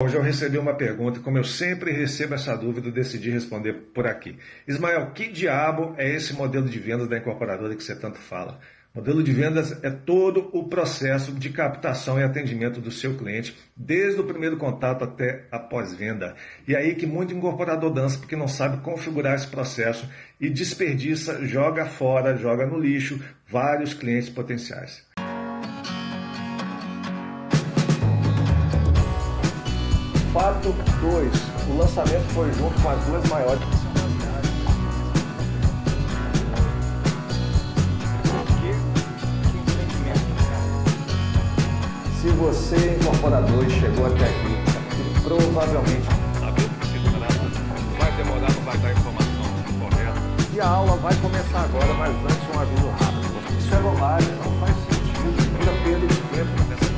Hoje eu recebi uma pergunta, e como eu sempre recebo essa dúvida, eu decidi responder por aqui. Ismael, que diabo é esse modelo de vendas da incorporadora que você tanto fala? Modelo de vendas é todo o processo de captação e atendimento do seu cliente, desde o primeiro contato até a pós-venda. E aí que muito incorporador dança porque não sabe configurar esse processo e desperdiça, joga fora, joga no lixo vários clientes potenciais. Fato 2. O lançamento foi junto com as duas maiores. Se você é incorporador e chegou até aqui, provavelmente sabendo que se trata, vai demorar, não vai dar informação correta. e a aula vai começar agora, mas antes um aviso rápido. Isso é bobagem, não faz sentido, muita perda de tempo nessa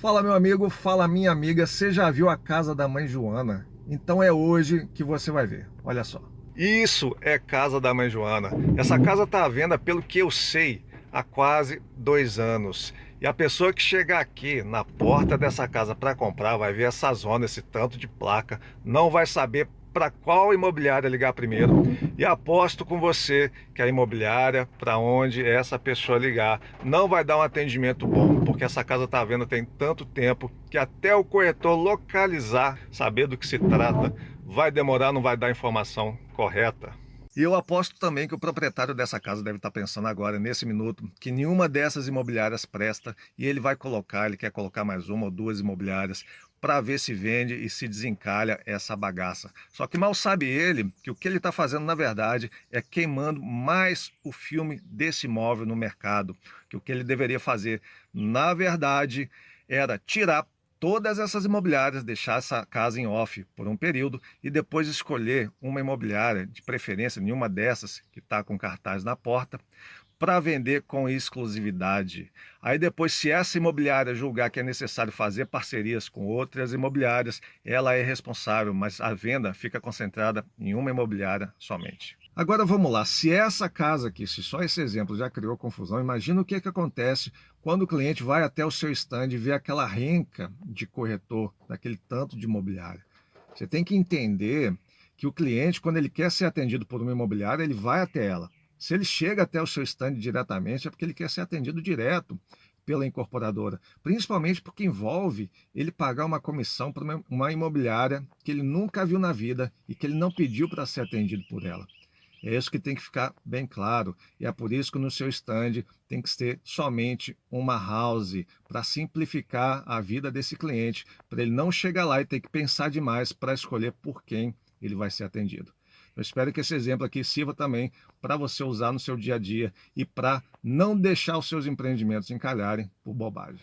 Fala meu amigo, fala minha amiga, você já viu a casa da mãe Joana? Então é hoje que você vai ver, olha só. Isso é casa da mãe Joana. Essa casa está à venda, pelo que eu sei, há quase 2 anos. E a pessoa que chegar aqui na porta dessa casa para comprar vai ver essa zona, esse tanto de placa, não vai saber para qual imobiliária ligar primeiro. E aposto com você que a imobiliária para onde essa pessoa ligar não vai dar um atendimento bom, porque essa casa está à venda tem tanto tempo que até o corretor localizar, saber do que se trata, vai demorar, não vai dar a informação correta. E eu aposto também que o proprietário dessa casa deve estar pensando agora, nesse minuto, que nenhuma dessas imobiliárias presta e ele quer colocar mais uma ou duas imobiliárias para ver se vende e se desencalha essa bagaça. Só que mal sabe ele que o que ele está fazendo, na verdade, é queimando mais o filme desse imóvel no mercado. Que o que ele deveria fazer, na verdade, era tirar todas essas imobiliárias, deixar essa casa em off por um período e depois escolher uma imobiliária, de preferência nenhuma dessas que está com cartaz na porta, para vender com exclusividade. Aí depois, se essa imobiliária julgar que é necessário fazer parcerias com outras imobiliárias, ela é responsável, mas a venda fica concentrada em uma imobiliária somente. Agora vamos lá, se essa casa aqui, se só esse exemplo já criou confusão, imagina o que acontece quando o cliente vai até o seu stand e vê aquela renca de corretor, daquele tanto de imobiliária. Você tem que entender que o cliente, quando ele quer ser atendido por uma imobiliária, ele vai até ela. Se ele chega até o seu stand diretamente, é porque ele quer ser atendido direto pela incorporadora, principalmente porque envolve ele pagar uma comissão para uma imobiliária que ele nunca viu na vida e que ele não pediu para ser atendido por ela. É isso que tem que ficar bem claro, e é por isso que no seu stand tem que ter somente uma house, para simplificar a vida desse cliente, para ele não chegar lá e ter que pensar demais para escolher por quem ele vai ser atendido. Eu espero que esse exemplo aqui sirva também para você usar no seu dia a dia e para não deixar os seus empreendimentos encalharem por bobagem.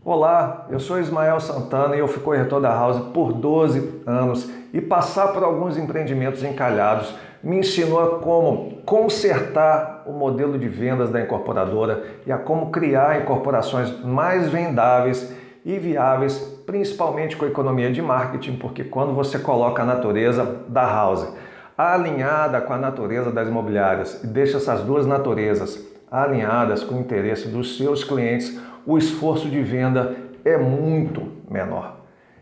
Olá, eu sou Ismael Santana e eu fui corretor da House por 12 anos e passar por alguns empreendimentos encalhados me ensinou a como consertar o modelo de vendas da incorporadora e a como criar incorporações mais vendáveis e viáveis, principalmente com a economia de marketing, porque quando você coloca a natureza da House alinhada com a natureza das imobiliárias e deixa essas duas naturezas alinhadas com o interesse dos seus clientes, o esforço de venda é muito menor.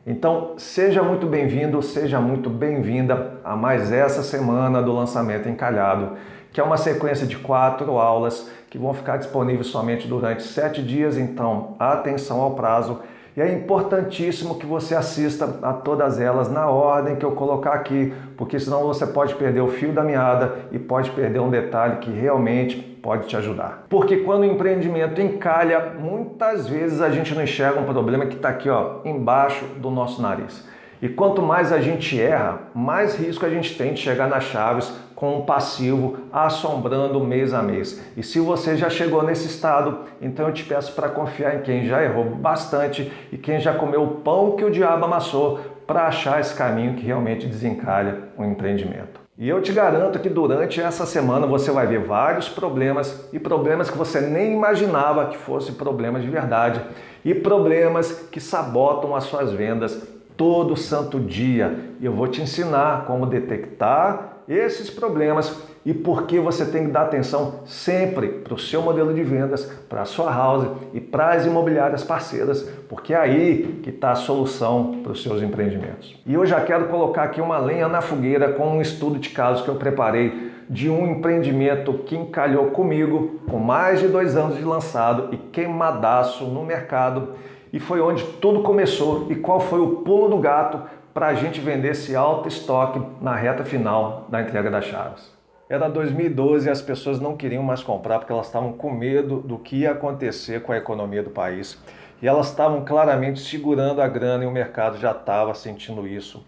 Então, seja muito bem-vindo, seja muito bem-vinda a mais essa semana do Lançamento Encalhado, que é uma sequência de 4 aulas que vão ficar disponíveis somente durante 7 dias, então atenção ao prazo. E é importantíssimo que você assista a todas elas na ordem que eu colocar aqui, porque senão você pode perder o fio da meada e pode perder um detalhe que realmente pode te ajudar. Porque quando o empreendimento encalha, muitas vezes a gente não enxerga um problema que está aqui, ó, embaixo do nosso nariz. E quanto mais a gente erra, mais risco a gente tem de chegar nas chaves com um passivo assombrando mês a mês. E se você já chegou nesse estado, então eu te peço para confiar em quem já errou bastante e quem já comeu o pão que o diabo amassou para achar esse caminho que realmente desencalha o empreendimento. E eu te garanto que durante essa semana você vai ver vários problemas e problemas que você nem imaginava que fossem problemas de verdade e problemas que sabotam as suas vendas todo santo dia. E eu vou te ensinar como detectar esses problemas e por que você tem que dar atenção sempre para o seu modelo de vendas, para a sua house e para as imobiliárias parceiras, porque é aí que está a solução para os seus empreendimentos. E eu já quero colocar aqui uma lenha na fogueira com um estudo de caso que eu preparei de um empreendimento que encalhou comigo com mais de 2 anos de lançado e queimadaço no mercado. E foi onde tudo começou e qual foi o pulo do gato para a gente vender esse alto estoque na reta final da entrega das chaves. Era 2012 e as pessoas não queriam mais comprar porque elas estavam com medo do que ia acontecer com a economia do país. E elas estavam claramente segurando a grana e o mercado já estava sentindo isso.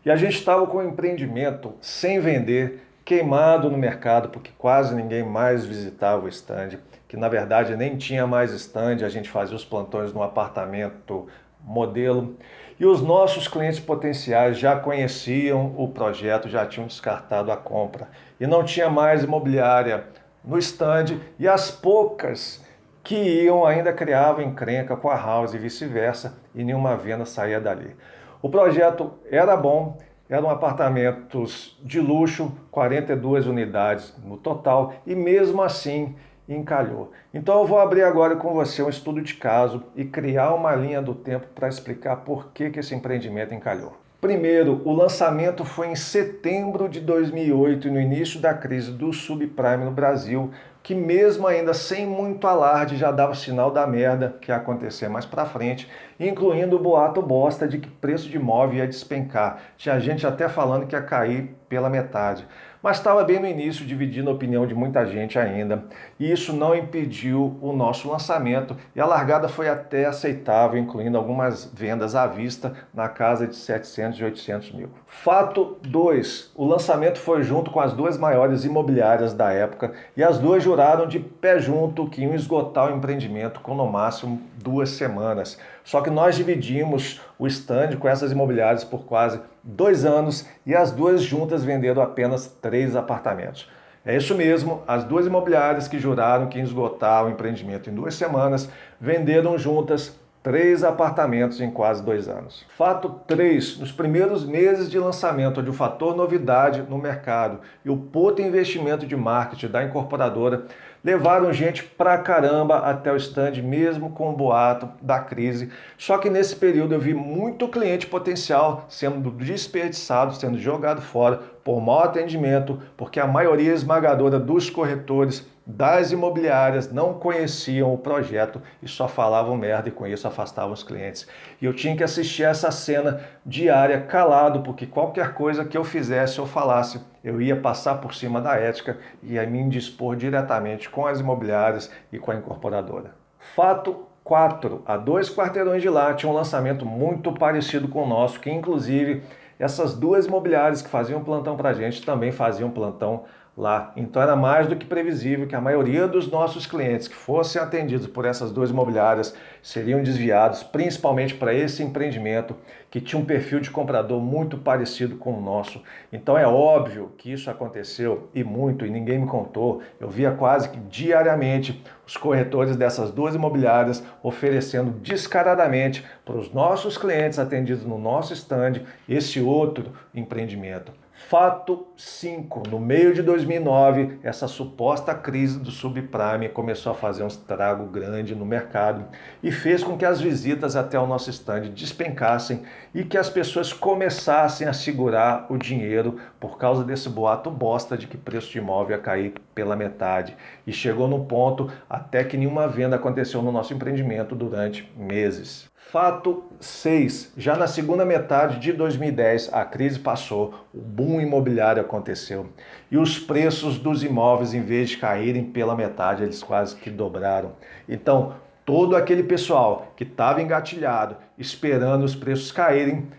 E a gente estava com o empreendimento sem vender, queimado no mercado, porque quase ninguém mais visitava o stand, que na verdade nem tinha mais stand, a gente fazia os plantões no apartamento modelo. E os nossos clientes potenciais já conheciam o projeto, já tinham descartado a compra. E não tinha mais imobiliária no stand e as poucas que iam ainda criavam encrenca com a house e vice-versa e nenhuma venda saía dali. O projeto era bom, eram apartamentos de luxo, 42 unidades no total e mesmo assim encalhou. Então eu vou abrir agora com você um estudo de caso e criar uma linha do tempo para explicar por que esse empreendimento encalhou. Primeiro, o lançamento foi em setembro de 2008, no início da crise do subprime no Brasil, que mesmo ainda sem muito alarde já dava sinal da merda que ia acontecer mais para frente, incluindo o boato bosta de que preço de imóvel ia despencar. Tinha gente até falando que ia cair pela metade. Mas estava bem no início, dividindo a opinião de muita gente ainda. E isso não impediu o nosso lançamento e a largada foi até aceitável, incluindo algumas vendas à vista na casa de 700 e 800 mil. Fato 2. O lançamento foi junto com as 2 maiores imobiliárias da época e as duas juraram de pé junto que iam esgotar o empreendimento com no máximo 2 semanas. Só que nós dividimos o stand com essas imobiliárias por quase 2 anos e as duas juntas venderam apenas 3 apartamentos. É isso mesmo, as 2 imobiliárias que juraram que iam esgotar o empreendimento em 2 semanas venderam juntas 3 apartamentos em quase 2 anos. Fato 3. Nos primeiros meses de lançamento, onde o fator novidade no mercado e o puto investimento de marketing da incorporadora levaram gente pra caramba até o stand, mesmo com o boato da crise. Só que nesse período eu vi muito cliente potencial sendo desperdiçado, sendo jogado fora por mau atendimento, porque a maioria esmagadora dos corretores, das imobiliárias, não conheciam o projeto e só falavam merda e com isso afastavam os clientes. E eu tinha que assistir essa cena diária calado, porque qualquer coisa que eu fizesse ou falasse, eu ia passar por cima da ética e ia me indispor diretamente com as imobiliárias e com a incorporadora. Fato 4. A 2 quarteirões de lá tinha um lançamento muito parecido com o nosso, que inclusive essas 2 imobiliárias que faziam plantão para a gente também faziam plantão lá. Então era mais do que previsível que a maioria dos nossos clientes que fossem atendidos por essas 2 imobiliárias seriam desviados, principalmente para esse empreendimento que tinha um perfil de comprador muito parecido com o nosso. Então é óbvio que isso aconteceu e muito, e ninguém me contou. Eu via quase que diariamente os corretores dessas 2 imobiliárias oferecendo descaradamente para os nossos clientes atendidos no nosso stand esse outro empreendimento. Fato 5. No meio de 2009, essa suposta crise do subprime começou a fazer um estrago grande no mercado e fez com que as visitas até o nosso stand despencassem e que as pessoas começassem a segurar o dinheiro por causa desse boato bosta de que preço de imóvel ia cair pela metade. E chegou num ponto até que nenhuma venda aconteceu no nosso empreendimento durante meses. Fato 6. Já na segunda metade de 2010, a crise passou, o boom imobiliário aconteceu e os preços dos imóveis, em vez de caírem pela metade, eles quase que dobraram. Então, todo aquele pessoal que estava engatilhado, esperando os preços caírem,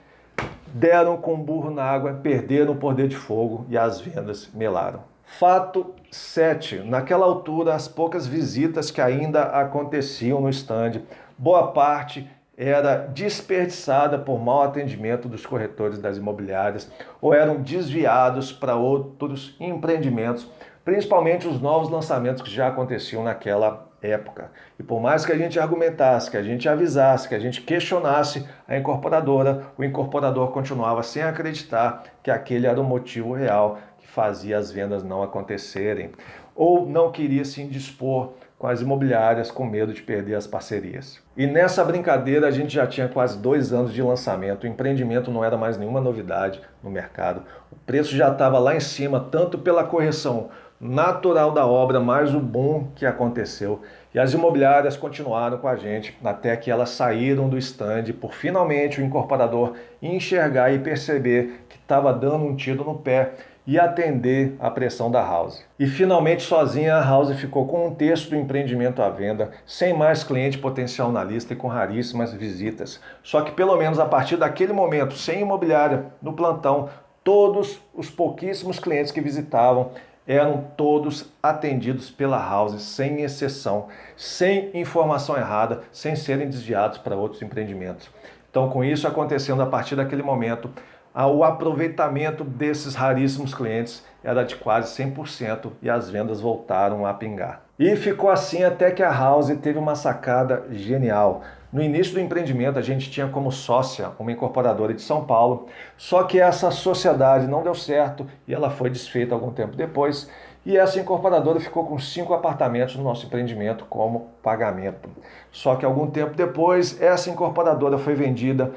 deram com um burro na água, perderam o poder de fogo e as vendas melaram. Fato 7. Naquela altura, as poucas visitas que ainda aconteciam no stand, boa parte era desperdiçada por mau atendimento dos corretores das imobiliárias ou eram desviados para outros empreendimentos, principalmente os novos lançamentos que já aconteciam naquela época. E por mais que a gente argumentasse, que a gente avisasse, que a gente questionasse a incorporadora, o incorporador continuava sem acreditar que aquele era o motivo real que fazia as vendas não acontecerem, ou não queria se indispor com as imobiliárias com medo de perder as parcerias. E nessa brincadeira a gente já tinha quase 2 anos de lançamento, o empreendimento não era mais nenhuma novidade no mercado, o preço já estava lá em cima, tanto pela correção natural da obra, mais o boom que aconteceu. E as imobiliárias continuaram com a gente até que elas saíram do stand por finalmente o incorporador enxergar e perceber que estava dando um tiro no pé e atender a pressão da House. E finalmente sozinha a House ficou com 1/3 do empreendimento à venda, sem mais cliente potencial na lista e com raríssimas visitas. Só que pelo menos a partir daquele momento, sem imobiliária no plantão, todos os pouquíssimos clientes que visitavam eram todos atendidos pela House, sem exceção, sem informação errada, sem serem desviados para outros empreendimentos. Então, com isso acontecendo a partir daquele momento, o aproveitamento desses raríssimos clientes era de quase 100% e as vendas voltaram a pingar. E ficou assim até que a House teve uma sacada genial. No início do empreendimento a gente tinha como sócia uma incorporadora de São Paulo, só que essa sociedade não deu certo e ela foi desfeita algum tempo depois. E essa incorporadora ficou com 5 apartamentos no nosso empreendimento como pagamento. Só que algum tempo depois essa incorporadora foi vendida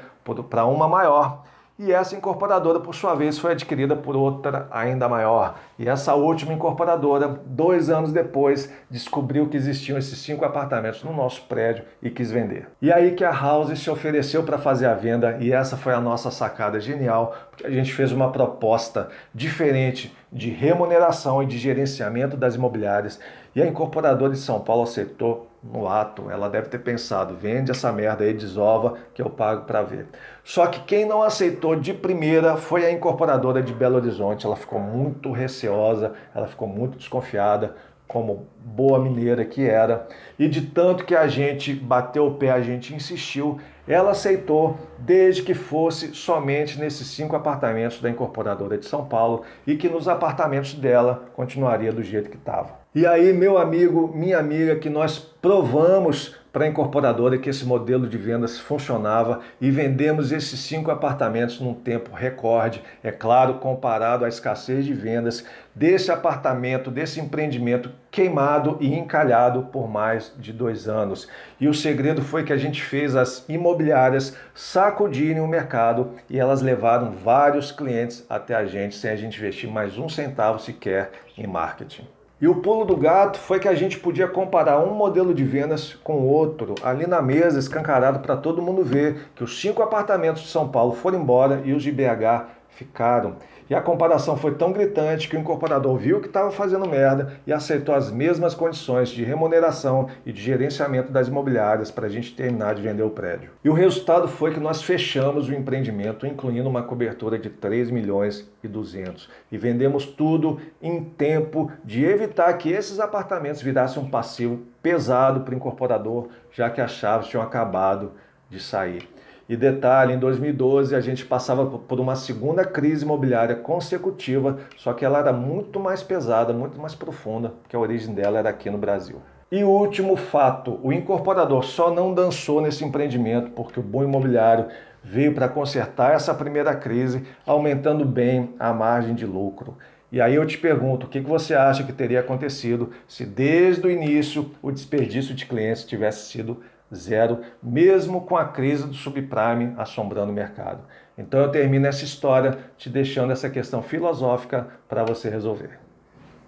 para uma maior. E essa incorporadora, por sua vez, foi adquirida por outra ainda maior. E essa última incorporadora, 2 anos depois, descobriu que existiam esses 5 apartamentos no nosso prédio e quis vender. E aí que a House se ofereceu para fazer a venda, e essa foi a nossa sacada genial, porque a gente fez uma proposta diferente de remuneração e de gerenciamento das imobiliárias, e a incorporadora de São Paulo aceitou no ato. Ela deve ter pensado, vende essa merda aí, desova, que eu pago para ver. Só que quem não aceitou de primeira foi a incorporadora de Belo Horizonte. Ela ficou muito receosa, ela ficou muito desconfiada, como boa mineira que era, e de tanto que a gente bateu o pé, a gente insistiu, ela aceitou, desde que fosse somente nesses 5 apartamentos da incorporadora de São Paulo e que nos apartamentos dela continuaria do jeito que estava. E aí, meu amigo, minha amiga, que nós provamos para a incorporadora que esse modelo de vendas funcionava e vendemos esses 5 apartamentos num tempo recorde, é claro, comparado à escassez de vendas desse apartamento, desse empreendimento queimado e encalhado por mais de 2 anos. E o segredo foi que a gente fez as imobiliárias sacudirem o mercado e elas levaram vários clientes até a gente sem a gente investir mais um centavo sequer em marketing. E o pulo do gato foi que a gente podia comparar um modelo de vendas com o outro, ali na mesa, escancarado para todo mundo ver que os 5 apartamentos de São Paulo foram embora e os de BH ficaram. E a comparação foi tão gritante que o incorporador viu que estava fazendo merda e aceitou as mesmas condições de remuneração e de gerenciamento das imobiliárias para a gente terminar de vender o prédio. E o resultado foi que nós fechamos o empreendimento, incluindo uma cobertura de 3 milhões e 200. E vendemos tudo em tempo de evitar que esses apartamentos virassem um passivo pesado para o incorporador, já que as chaves tinham acabado de sair. E detalhe, em 2012 a gente passava por uma segunda crise imobiliária consecutiva, só que ela era muito mais pesada, muito mais profunda, porque a origem dela era aqui no Brasil. E o último fato, o incorporador só não dançou nesse empreendimento porque o boom imobiliário veio para consertar essa primeira crise, aumentando bem a margem de lucro. E aí eu te pergunto, o que você acha que teria acontecido se desde o início o desperdício de clientes tivesse sido 0, mesmo com a crise do subprime assombrando o mercado? Então eu termino essa história te deixando essa questão filosófica para você resolver.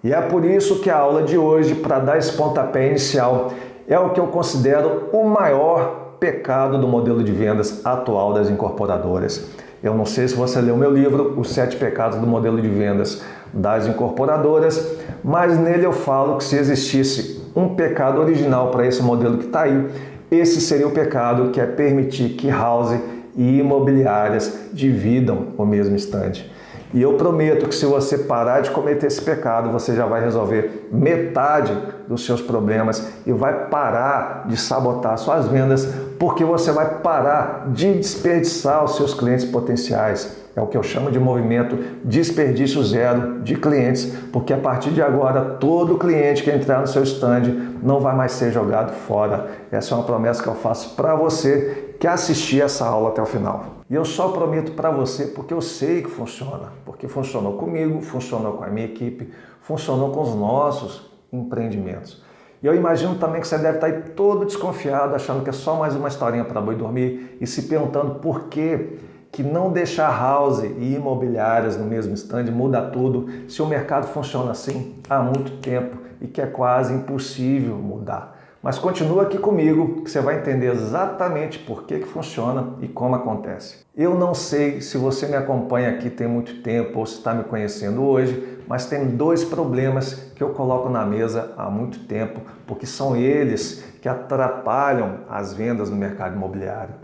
E é por isso que a aula de hoje, para dar esse pontapé inicial, é o que eu considero o maior pecado do modelo de vendas atual das incorporadoras. Eu não sei se você leu meu livro, Os 7 Pecados do Modelo de Vendas das Incorporadoras, mas nele eu falo que se existisse um pecado original para esse modelo que está aí, esse seria o pecado, que é permitir que house e imobiliárias dividam o mesmo estande. E eu prometo que se você parar de cometer esse pecado, você já vai resolver metade dos seus problemas e vai parar de sabotar suas vendas porque você vai parar de desperdiçar os seus clientes potenciais. É o que eu chamo de movimento desperdício zero de clientes, porque a partir de agora todo cliente que entrar no seu stand não vai mais ser jogado fora. Essa é uma promessa que eu faço para você que assistir essa aula até o final. E eu só prometo para você porque eu sei que funciona, porque funcionou comigo, funcionou com a minha equipe, funcionou com os nossos empreendimentos. E eu imagino também que você deve estar aí todo desconfiado, achando que é só mais uma historinha para boi dormir e se perguntando por que não deixar house e imobiliárias no mesmo stand muda tudo, se o mercado funciona assim há muito tempo e que é quase impossível mudar. Mas continua aqui comigo que você vai entender exatamente por que funciona e como acontece. Eu não sei se você me acompanha aqui tem muito tempo ou se está me conhecendo hoje, mas tem dois problemas que eu coloco na mesa há muito tempo, porque são eles que atrapalham as vendas no mercado imobiliário.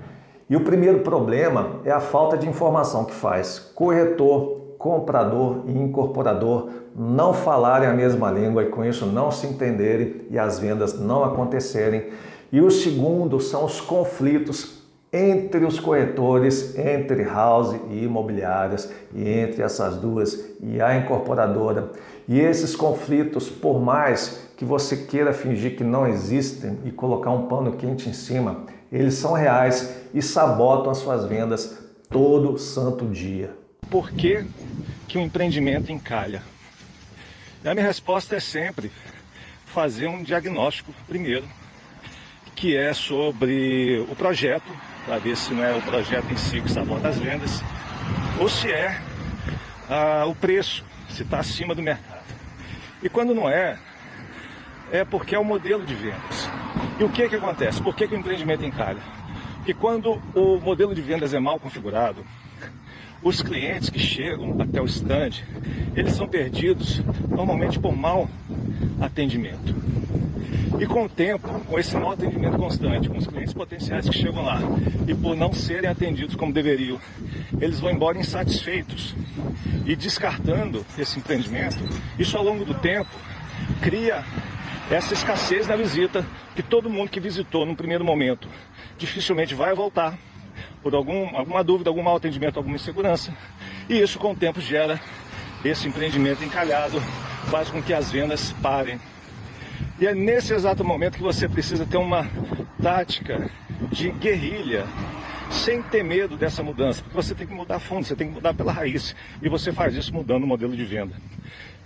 E o primeiro problema é a falta de informação que faz corretor, comprador e incorporador não falarem a mesma língua e com isso não se entenderem e as vendas não acontecerem. E o segundo são os conflitos entre os corretores, entre house e imobiliárias e entre essas duas e a incorporadora. E esses conflitos, por mais que você queira fingir que não existem e colocar um pano quente em cima, eles são reais e sabotam as suas vendas todo santo dia. Por que que o empreendimento encalha? E a minha resposta é sempre fazer um diagnóstico primeiro, que é sobre o projeto, para ver se não é o projeto em si que sabota as vendas, ou se é o preço, se está acima do mercado. E quando não é porque é o modelo de vendas. E o que acontece? Por que o empreendimento encalha? Porque quando o modelo de vendas é mal configurado, os clientes que chegam até o stand, eles são perdidos normalmente por mau atendimento. E com o tempo, com esse mau atendimento constante, com os clientes potenciais que chegam lá, e por não serem atendidos como deveriam, eles vão embora insatisfeitos e descartando esse empreendimento. Isso ao longo do tempo cria essa escassez na visita, que todo mundo que visitou no primeiro momento dificilmente vai voltar por alguma dúvida, algum mau atendimento, alguma insegurança. E isso com o tempo gera esse empreendimento encalhado, faz com que as vendas parem. E é nesse exato momento que você precisa ter uma tática de guerrilha, sem ter medo dessa mudança, porque você tem que mudar a fundo, você tem que mudar pela raiz. E você faz isso mudando o modelo de venda.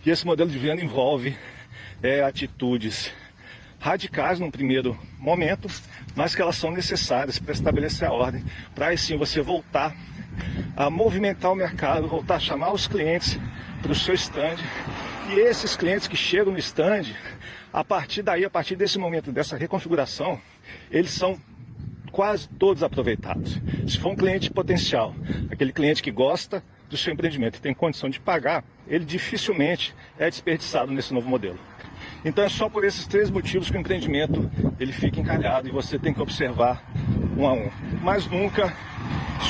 E esse modelo de venda envolve atitudes radicais num primeiro momento, mas que elas são necessárias para estabelecer a ordem, para aí sim você voltar a movimentar o mercado, voltar a chamar os clientes para o seu stand. E esses clientes que chegam no stand, a partir desse momento, dessa reconfiguração, eles são quase todos aproveitados. Se for um cliente potencial, aquele cliente que gosta do seu empreendimento e tem condição de pagar, ele dificilmente é desperdiçado nesse novo modelo. Então é só por esses três motivos que o empreendimento ele fica encalhado e você tem que observar um a um. Mas nunca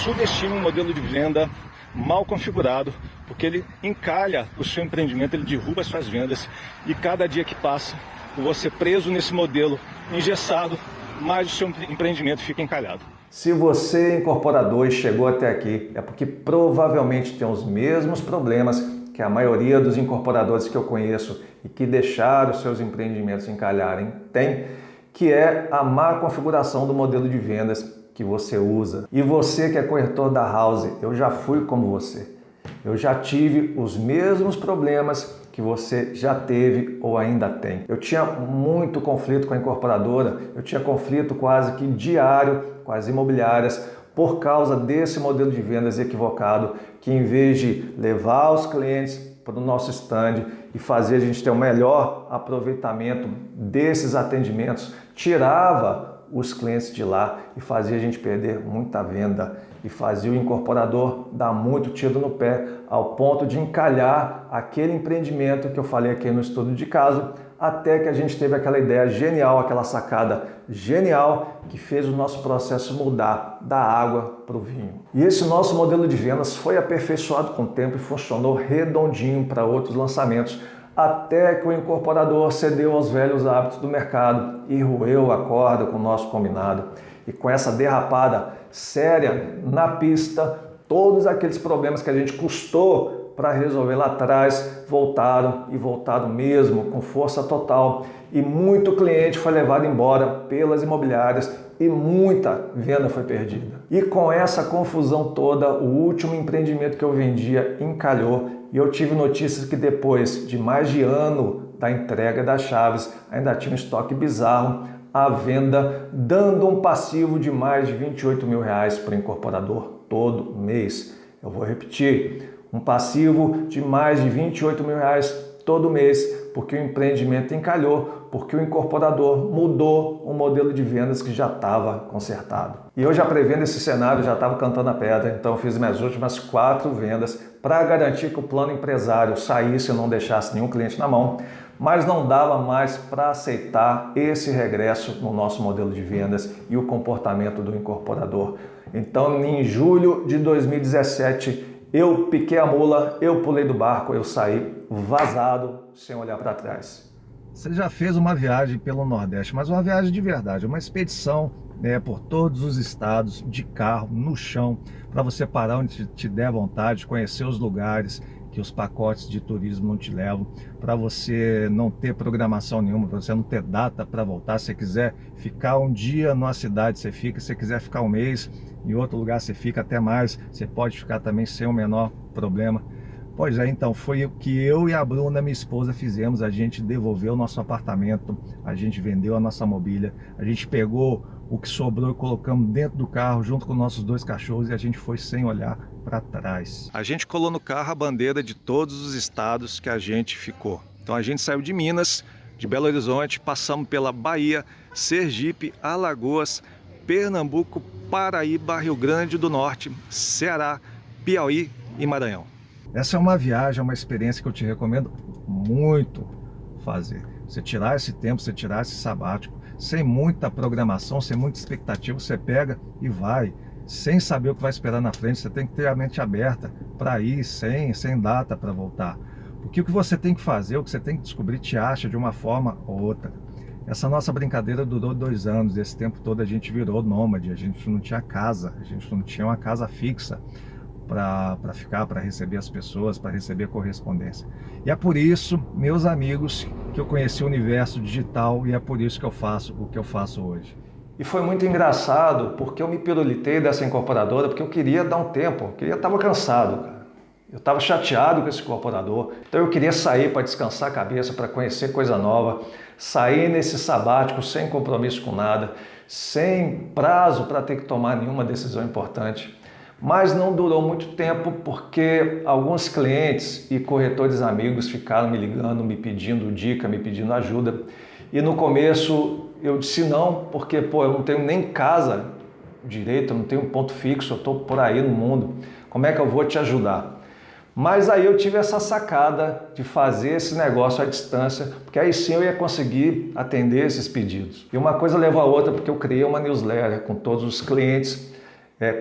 subestime um modelo de venda mal configurado, porque ele encalha o seu empreendimento, ele derruba as suas vendas e cada dia que passa, com você preso nesse modelo engessado, mais o seu empreendimento fica encalhado. Se você é incorporador e chegou até aqui, é porque provavelmente tem os mesmos problemas que a maioria dos incorporadores que eu conheço e que deixaram seus empreendimentos encalharem tem, que é a má configuração do modelo de vendas que você usa. E você que é corretor da House, eu já fui como você. Eu já tive os mesmos problemas que você já teve ou ainda tem. Eu tinha muito conflito com a incorporadora, eu tinha conflito quase que diário com as imobiliárias por causa desse modelo de vendas equivocado, que em vez de levar os clientes para o nosso stand e fazer a gente ter um melhor aproveitamento desses atendimentos, tirava os clientes de lá e fazia a gente perder muita venda e fazia o incorporador dar muito tiro no pé ao ponto de encalhar aquele empreendimento que eu falei aqui no estudo de caso, até que a gente teve aquela ideia genial, aquela sacada genial que fez o nosso processo mudar da água para o vinho. E esse nosso modelo de vendas foi aperfeiçoado com o tempo e funcionou redondinho para outros lançamentos, até que o incorporador cedeu aos velhos hábitos do mercado e roeu a corda com o nosso combinado. E com essa derrapada séria na pista, todos aqueles problemas que a gente custou para resolver lá atrás voltaram e voltaram mesmo, com força total. E muito cliente foi levado embora pelas imobiliárias e muita venda foi perdida. E com essa confusão toda, o último empreendimento que eu vendia encalhou e eu tive notícias que depois de mais de ano da entrega das chaves, ainda tinha um estoque bizarro à venda, dando um passivo de mais de R$28 mil para o incorporador todo mês. Eu vou repetir, um passivo de mais de R$28 mil todo mês, porque o empreendimento encalhou, porque o incorporador mudou o modelo de vendas que já estava consertado. E eu já prevendo esse cenário, já estava cantando a pedra, então eu fiz minhas últimas 4 vendas para garantir que o plano empresário saísse e não deixasse nenhum cliente na mão, mas não dava mais para aceitar esse regresso no nosso modelo de vendas e o comportamento do incorporador. Então, em julho de 2017, eu piquei a mula, eu pulei do barco, eu saí vazado, sem olhar para trás. Você já fez uma viagem pelo Nordeste, mas uma viagem de verdade, uma expedição por todos os estados, de carro, no chão, para você parar onde te der vontade, conhecer os lugares que os pacotes de turismo não te levam, para você não ter programação nenhuma, para você não ter data para voltar. Se você quiser ficar um dia numa cidade, você fica. Se você quiser ficar um mês em outro lugar, você fica até mais. Você pode ficar também sem o menor problema. Pois é, então, foi o que eu e a Bruna, minha esposa, fizemos. A gente devolveu o nosso apartamento, a gente vendeu a nossa mobília, a gente pegou o que sobrou e colocamos dentro do carro, junto com nossos 2 cachorros, e a gente foi sem olhar para trás. A gente colou no carro a bandeira de todos os estados que a gente ficou. Então a gente saiu de Minas, de Belo Horizonte, passamos pela Bahia, Sergipe, Alagoas, Pernambuco, Paraíba, Rio Grande do Norte, Ceará, Piauí e Maranhão. Essa é uma viagem, uma experiência que eu te recomendo muito fazer. Você tirar esse tempo, você tirar esse sabático, sem muita programação, sem muita expectativa, você pega e vai, sem saber o que vai esperar na frente. Você tem que ter a mente aberta para ir, sem data para voltar. Porque o que você tem que fazer, o que você tem que descobrir, te acha de uma forma ou outra. Essa nossa brincadeira durou 2 anos, esse tempo todo a gente virou nômade, a gente não tinha casa, a gente não tinha uma casa fixa para ficar, para receber as pessoas, para receber correspondência. E é por isso, meus amigos, que eu conheci o universo digital, e é por isso que eu faço o que eu faço hoje. E foi muito engraçado, porque eu me pirulitei dessa incorporadora, porque eu queria dar um tempo, eu estava cansado, cara. Eu estava chateado com esse incorporador, então eu queria sair para descansar a cabeça, para conhecer coisa nova, sair nesse sabático sem compromisso com nada, sem prazo para ter que tomar nenhuma decisão importante. Mas não durou muito tempo, porque alguns clientes e corretores amigos ficaram me ligando, me pedindo dica, me pedindo ajuda. E no começo eu disse não, porque eu não tenho nem casa direito, eu não tenho um ponto fixo, eu estou por aí no mundo. Como é que eu vou te ajudar? Mas aí eu tive essa sacada de fazer esse negócio à distância, porque aí sim eu ia conseguir atender esses pedidos. E uma coisa levou a outra, porque eu criei uma newsletter com todos os clientes,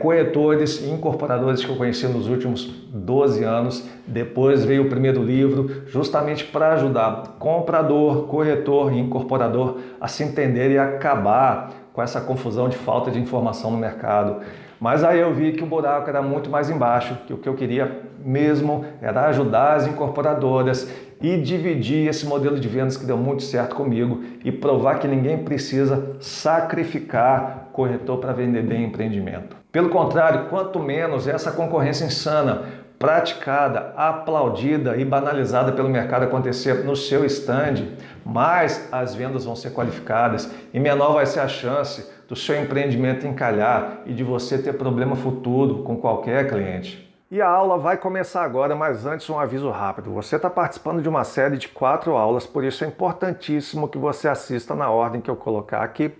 corretores e incorporadores que eu conheci nos últimos 12 anos. Depois veio o primeiro livro, justamente para ajudar comprador, corretor e incorporador a se entender e acabar com essa confusão de falta de informação no mercado. Mas aí eu vi que o buraco era muito mais embaixo, que o que eu queria mesmo era ajudar as incorporadoras e dividir esse modelo de vendas que deu muito certo comigo e provar que ninguém precisa sacrificar corretor para vender bem empreendimento. Pelo contrário, quanto menos essa concorrência insana, praticada, aplaudida e banalizada pelo mercado acontecer no seu stand, mais as vendas vão ser qualificadas e menor vai ser a chance do seu empreendimento encalhar e de você ter problema futuro com qualquer cliente. E a aula vai começar agora, mas antes um aviso rápido. Você está participando de uma série de 4 aulas, por isso é importantíssimo que você assista na ordem que eu colocar aqui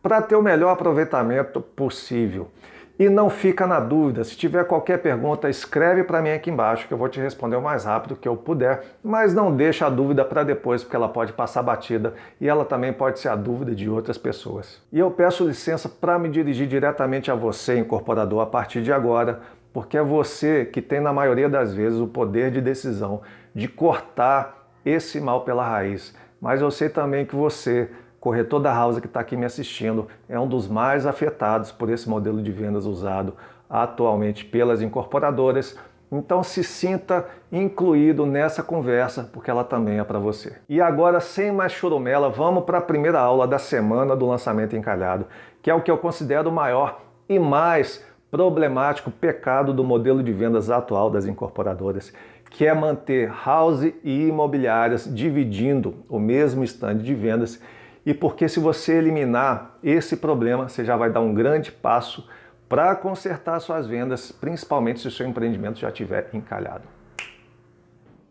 para ter o melhor aproveitamento possível. E não fica na dúvida, se tiver qualquer pergunta, escreve para mim aqui embaixo que eu vou te responder o mais rápido que eu puder, mas não deixa a dúvida para depois, porque ela pode passar batida e ela também pode ser a dúvida de outras pessoas. E eu peço licença para me dirigir diretamente a você, incorporador, a partir de agora, porque é você que tem, na maioria das vezes, o poder de decisão de cortar esse mal pela raiz. Mas eu sei também que você corretor da House que está aqui me assistindo é um dos mais afetados por esse modelo de vendas usado atualmente pelas incorporadoras. Então se sinta incluído nessa conversa, porque ela também é para você. E agora, sem mais churumela, vamos para a primeira aula da semana do lançamento encalhado, que é o que eu considero o maior e mais problemático pecado do modelo de vendas atual das incorporadoras, que é manter house e imobiliárias dividindo o mesmo stand de vendas. E porque se você eliminar esse problema, você já vai dar um grande passo para consertar suas vendas, principalmente se o seu empreendimento já estiver encalhado.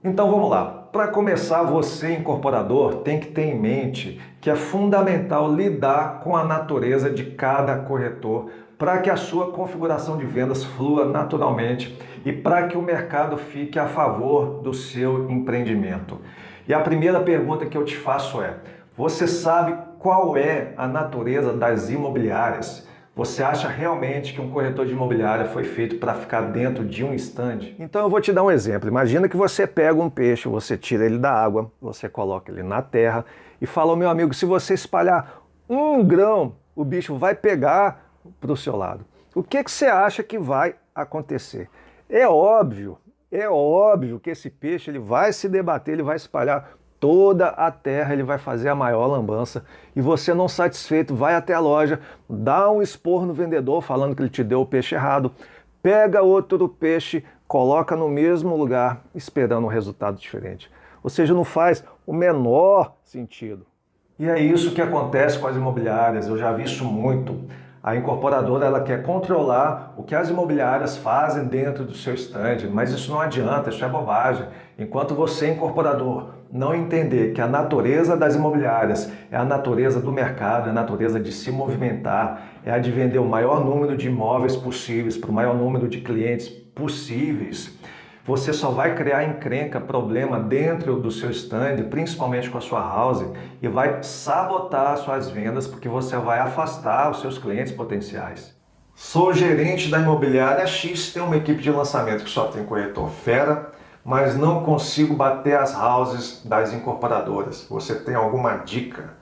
Então vamos lá. Para começar, você, incorporador, tem que ter em mente que é fundamental lidar com a natureza de cada corretor para que a sua configuração de vendas flua naturalmente e para que o mercado fique a favor do seu empreendimento. E a primeira pergunta que eu te faço é: você sabe qual é a natureza das imobiliárias? Você acha realmente que um corretor de imobiliária foi feito para ficar dentro de um stand? Então eu vou te dar um exemplo. Imagina que você pega um peixe, você tira ele da água, você coloca ele na terra e fala: meu amigo, se você espalhar um grão, o bicho vai pegar para o seu lado. O que você acha que vai acontecer? É óbvio que esse peixe ele vai se debater, ele vai espalhar toda a terra, ele vai fazer a maior lambança e você, não satisfeito, vai até a loja, dá um esporro no vendedor falando que ele te deu o peixe errado, pega outro peixe, coloca no mesmo lugar esperando um resultado diferente. Ou seja, não faz o menor sentido. E é isso que acontece com as imobiliárias, eu já vi isso muito. A incorporadora ela quer controlar o que as imobiliárias fazem dentro do seu stand, mas isso não adianta, isso é bobagem. Enquanto você, incorporador, não entender que a natureza das imobiliárias é a natureza do mercado, é a natureza de se movimentar, é a de vender o maior número de imóveis possíveis para o maior número de clientes possíveis, você só vai criar encrenca, problema dentro do seu stand, principalmente com a sua house, e vai sabotar suas vendas porque você vai afastar os seus clientes potenciais. Sou gerente da imobiliária X, tem uma equipe de lançamento que só tem corretor fera, mas não consigo bater as houses das incorporadoras. Você tem alguma dica?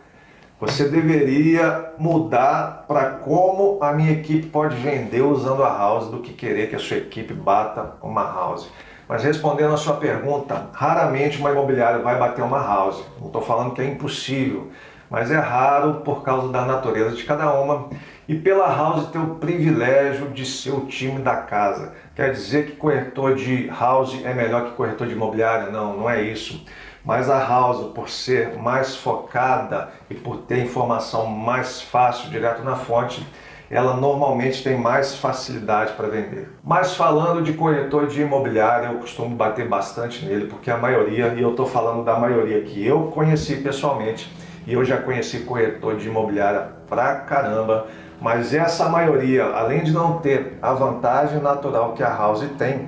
Você deveria mudar para como a minha equipe pode vender usando a house do que querer que a sua equipe bata uma house. Mas respondendo a sua pergunta, raramente uma imobiliária vai bater uma house. Não estou falando que é impossível, mas é raro por causa da natureza de cada uma e pela house ter o privilégio de ser o time da casa. Quer dizer que corretor de house é melhor que corretor de imobiliária? Não, não é isso. Mas a house, por ser mais focada e por ter informação mais fácil, direto na fonte, ela normalmente tem mais facilidade para vender. Mas falando de corretor de imobiliária, eu costumo bater bastante nele, porque a maioria, e eu estou falando da maioria que eu conheci pessoalmente, e eu já conheci corretor de imobiliária pra caramba, mas essa maioria, além de não ter a vantagem natural que a house tem,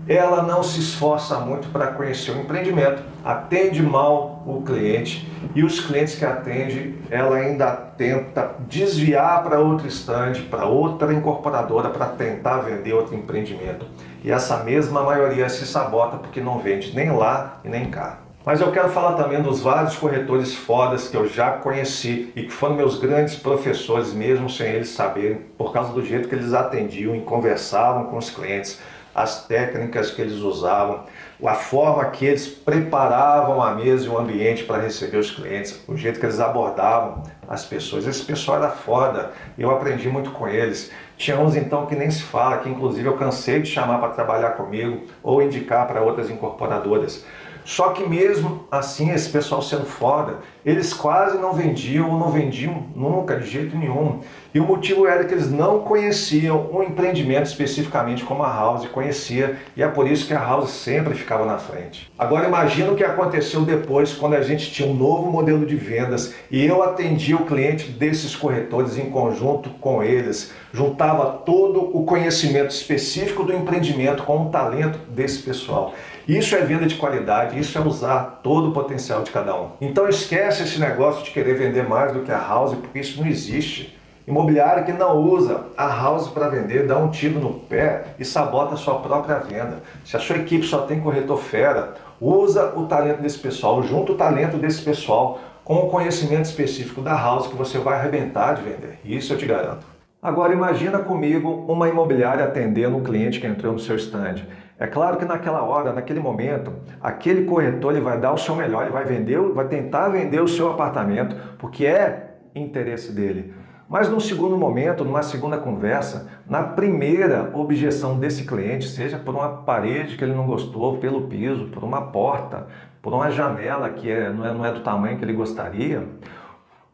ela não se esforça muito para conhecer o empreendimento, atende mal o cliente e os clientes que atende, ela ainda tenta desviar para outro stand, para outra incorporadora para tentar vender outro empreendimento. E essa mesma maioria se sabota porque não vende nem lá e nem cá. Mas eu quero falar também dos vários corretores fodas que eu já conheci e que foram meus grandes professores, mesmo sem eles saberem, por causa do jeito que eles atendiam e conversavam com os clientes, as técnicas que eles usavam, a forma que eles preparavam a mesa e o ambiente para receber os clientes, o jeito que eles abordavam as pessoas. Esse pessoal era foda e eu aprendi muito com eles. Tinha uns então que nem se fala, que inclusive eu cansei de chamar para trabalhar comigo ou indicar para outras incorporadoras. Só que mesmo assim, esse pessoal sendo foda, eles quase não vendiam ou não vendiam nunca, de jeito nenhum. E o motivo era que eles não conheciam um empreendimento especificamente como a house conhecia, e é por isso que a house sempre ficava na frente. Agora imagina o que aconteceu depois, quando a gente tinha um novo modelo de vendas e eu atendia o cliente desses corretores em conjunto com eles, juntava todo o conhecimento específico do empreendimento com o talento desse pessoal. Isso é venda de qualidade, isso é usar todo o potencial de cada um. Então esquece esse negócio de querer vender mais do que a house, porque isso não existe. Imobiliário que não usa a house para vender, dá um tiro no pé e sabota a sua própria venda. Se a sua equipe só tem corretor fera, usa o talento desse pessoal, junta o talento desse pessoal com o conhecimento específico da house que você vai arrebentar de vender. Isso eu te garanto. Agora imagina comigo uma imobiliária atendendo um cliente que entrou no seu stand. É claro que naquela hora, naquele momento, aquele corretor ele vai dar o seu melhor, ele vai vender, vai tentar vender o seu apartamento, porque é interesse dele. Mas num segundo momento, numa segunda conversa, na primeira objeção desse cliente, seja por uma parede que ele não gostou, pelo piso, por uma porta, por uma janela que não é do tamanho que ele gostaria,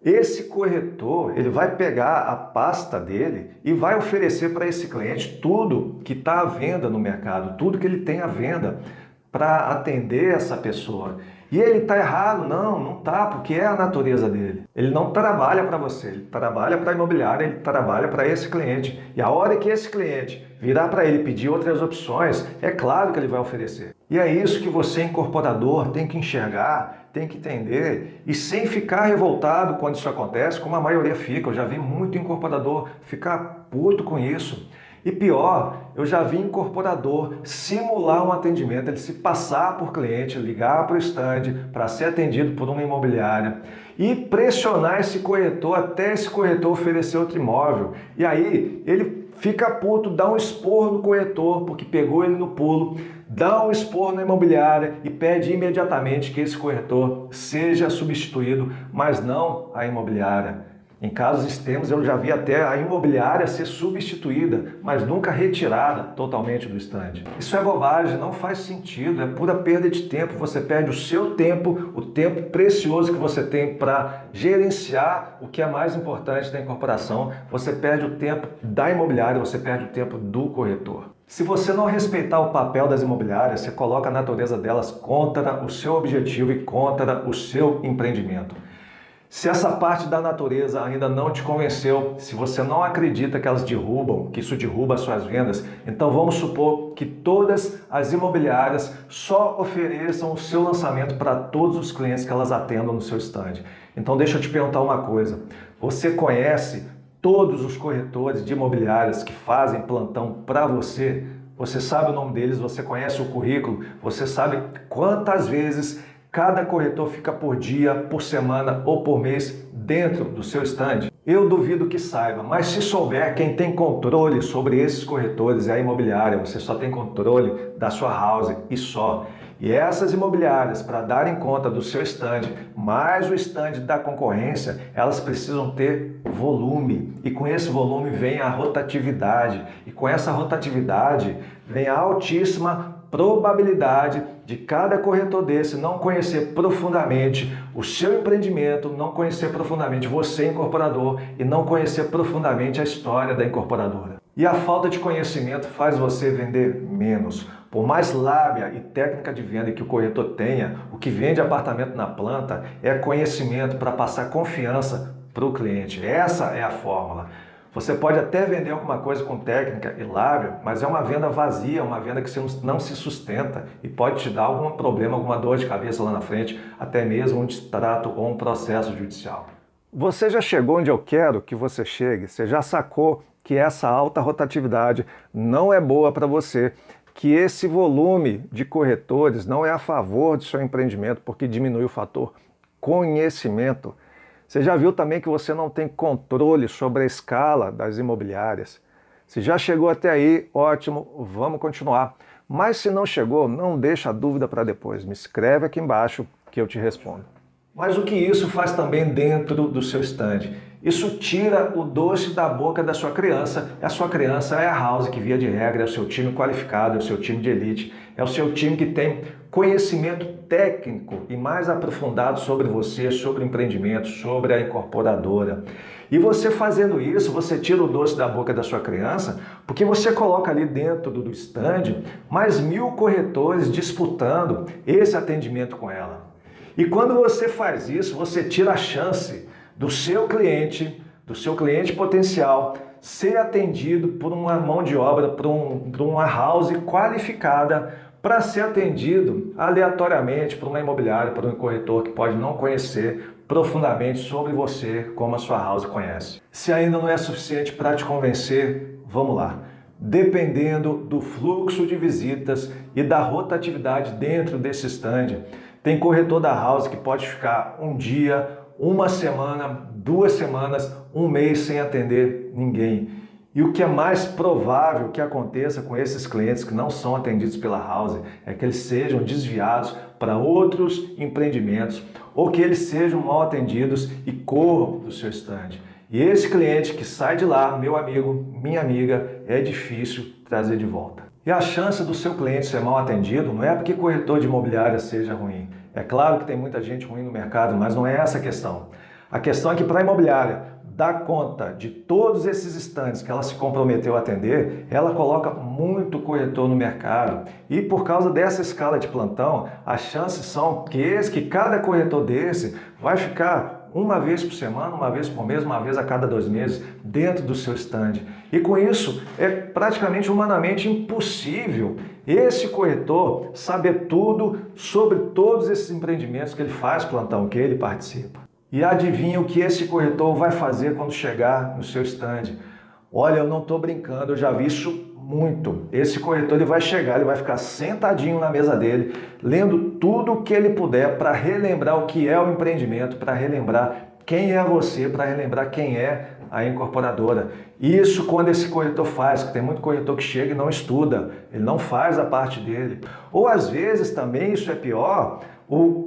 esse corretor ele vai pegar a pasta dele e vai oferecer para esse cliente tudo que está à venda no mercado, tudo que ele tem à venda para atender essa pessoa. E ele está errado? Não está, porque é a natureza dele. Ele não trabalha para você, ele trabalha para a imobiliária, ele trabalha para esse cliente. E a hora que esse cliente virar para ele pedir outras opções, é claro que ele vai oferecer. E é isso que você, incorporador, tem que enxergar, tem que entender e sem ficar revoltado quando isso acontece, como a maioria fica. Eu já vi muito incorporador ficar puto com isso. E pior, eu já vi incorporador simular um atendimento, ele se passar por cliente, ligar para o stand para ser atendido por uma imobiliária e pressionar esse corretor até esse corretor oferecer outro imóvel. E aí ele fica puto, dá um esporro no corretor porque pegou ele no pulo, dá um esporro na imobiliária e pede imediatamente que esse corretor seja substituído, mas não a imobiliária. Em casos extremos, eu já vi até a imobiliária ser substituída, mas nunca retirada totalmente do estande. Isso é bobagem, não faz sentido, é pura perda de tempo. Você perde o seu tempo, o tempo precioso que você tem para gerenciar o que é mais importante da incorporação. Você perde o tempo da imobiliária, você perde o tempo do corretor. Se você não respeitar o papel das imobiliárias, você coloca a natureza delas contra o seu objetivo e contra o seu empreendimento. Se essa parte da natureza ainda não te convenceu, se você não acredita que elas derrubam, que isso derruba as suas vendas, então vamos supor que todas as imobiliárias só ofereçam o seu lançamento para todos os clientes que elas atendam no seu stand. Então deixa eu te perguntar uma coisa, você conhece todos os corretores de imobiliárias que fazem plantão para você? Você sabe o nome deles, você conhece o currículo, você sabe quantas vezes cada corretor fica por dia, por semana ou por mês dentro do seu stand? Eu duvido que saiba, mas se souber, quem tem controle sobre esses corretores é a imobiliária. Você só tem controle da sua house e só. E essas imobiliárias, para darem conta do seu stand, mais o stand da concorrência, elas precisam ter volume. E com esse volume vem a rotatividade. E com essa rotatividade vem a altíssima probabilidade de cada corretor desse não conhecer profundamente o seu empreendimento, não conhecer profundamente você, incorporador, e não conhecer profundamente a história da incorporadora. E a falta de conhecimento faz você vender menos. Por mais lábia e técnica de venda que o corretor tenha, o que vende apartamento na planta é conhecimento para passar confiança para o cliente. Essa é a fórmula. Você pode até vender alguma coisa com técnica e lábia, mas é uma venda vazia, uma venda que não se sustenta e pode te dar algum problema, alguma dor de cabeça lá na frente, até mesmo um distrato ou um processo judicial. Você já chegou onde eu quero que você chegue? Você já sacou que essa alta rotatividade não é boa para você, que esse volume de corretores não é a favor do seu empreendimento porque diminui o fator conhecimento? Você já viu também que você não tem controle sobre a escala das imobiliárias? Se já chegou até aí, ótimo, vamos continuar. Mas se não chegou, não deixa a dúvida para depois. Me escreve aqui embaixo que eu te respondo. Mas o que isso faz também dentro do seu stand? Isso tira o doce da boca da sua criança. A sua criança é a house que, via de regra, é o seu time qualificado, é o seu time de elite, é o seu time que tem conhecimento técnico e mais aprofundado sobre você, sobre o empreendimento, sobre a incorporadora. E você fazendo isso, você tira o doce da boca da sua criança, porque você coloca ali dentro do stand mais 1000 corretores disputando esse atendimento com ela. E quando você faz isso, você tira a chance do seu cliente potencial, ser atendido por uma mão de obra, por uma house qualificada, para ser atendido aleatoriamente por uma imobiliária, por um corretor que pode não conhecer profundamente sobre você como a sua house conhece. Se ainda não é suficiente para te convencer, vamos lá. Dependendo do fluxo de visitas e da rotatividade dentro desse stand, tem corretor da house que pode ficar um dia, uma semana, 2 semanas, um mês sem atender ninguém. E o que é mais provável que aconteça com esses clientes que não são atendidos pela House é que eles sejam desviados para outros empreendimentos ou que eles sejam mal atendidos e corram do seu stand. E esse cliente que sai de lá, meu amigo, minha amiga, é difícil trazer de volta. E a chance do seu cliente ser mal atendido não é porque corretor de imobiliária seja ruim. É claro que tem muita gente ruim no mercado, mas não é essa a questão. A questão é que para a imobiliária dar conta de todos esses estandes que ela se comprometeu a atender, ela coloca muito corretor no mercado. E por causa dessa escala de plantão, as chances são que cada corretor desse vai ficar uma vez por semana, uma vez por mês, uma vez a cada 2 meses dentro do seu stand. E com isso é praticamente humanamente impossível esse corretor saber tudo sobre todos esses empreendimentos que ele faz plantão, que ele participa. E adivinha o que esse corretor vai fazer quando chegar no seu stand? Olha, eu não estou brincando, eu já vi isso muito. Esse corretor ele vai chegar, ele vai ficar sentadinho na mesa dele, lendo tudo o que ele puder para relembrar o que é o empreendimento, para relembrar quem é você, para relembrar quem é a incorporadora. Isso quando esse corretor faz, que tem muito corretor que chega e não estuda, ele não faz a parte dele. Ou às vezes também, isso é pior,